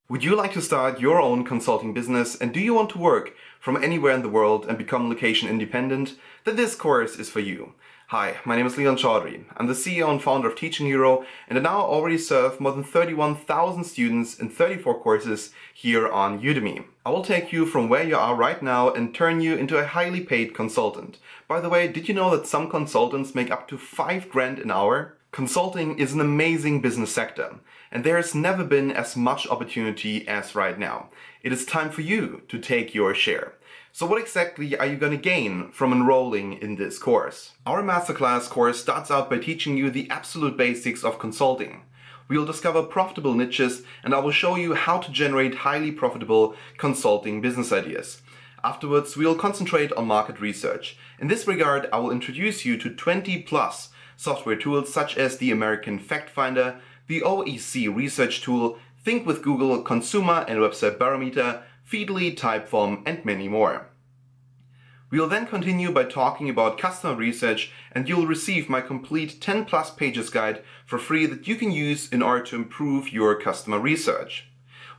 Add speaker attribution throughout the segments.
Speaker 1: Would you like to start your own consulting business, and do you want to work from anywhere in the world and become location independent? Then this course is for you. Hi, my name is Leon Chaudhry. I'm the CEO and founder of Teaching Hero, and I now already serve more than 31,000 students in 34 courses here on Udemy. I will take you from where you are right now and turn you into a highly paid consultant. By the way, did you know that some consultants make up to 5 grand an hour? Consulting is an amazing business sector, and there has never been as much opportunity as right now. It is time for you to take your share. So what exactly are you going to gain from enrolling in this course? Our Masterclass course starts out by teaching you the absolute basics of consulting. We'll discover profitable niches, and I will show you how to generate highly profitable consulting business ideas. Afterwards, we'll concentrate on market research. In this regard, I will introduce you to 20 plus software tools such as the American Fact Finder, the OEC research tool, Think with Google Consumer and Website Barometer, Feedly, Typeform, and many more. We'll then continue by talking about customer research, and you'll receive my complete 10 plus pages guide for free that you can use in order to improve your customer research.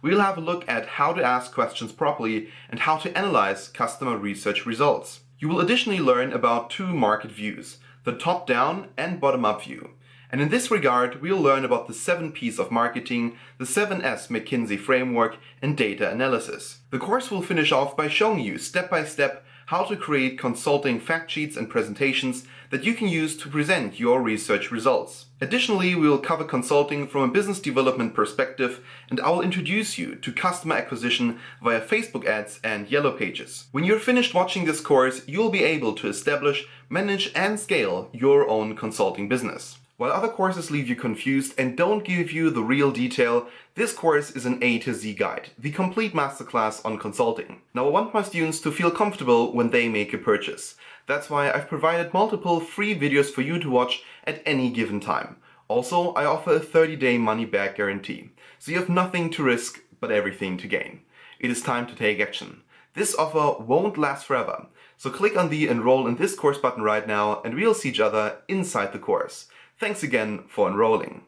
Speaker 1: We'll have a look at how to ask questions properly and how to analyze customer research results. You will additionally learn about 2 market views, the top-down and bottom-up view. And in this regard, we'll learn about the 7 P's of marketing, the 7S McKinsey framework, and data analysis. The course will finish off by showing you step-by-step how to create consulting fact sheets and presentations that you can use to present your research results. Additionally, we will cover consulting from a business development perspective, and I will introduce you to customer acquisition via Facebook ads and Yellow Pages. When you're finished watching this course, you'll be able to establish, manage, and scale your own consulting business. While other courses leave you confused and don't give you the real detail, this course is an A to Z guide, the complete masterclass on consulting. Now, I want my students to feel comfortable when they make a purchase. That's why I've provided multiple free videos for you to watch at any given time. Also, I offer a 30-day money-back guarantee, so you have nothing to risk but everything to gain. It is time to take action. This offer won't last forever, so click on the Enroll in this course button right now, and we'll see each other inside the course. Thanks again for enrolling.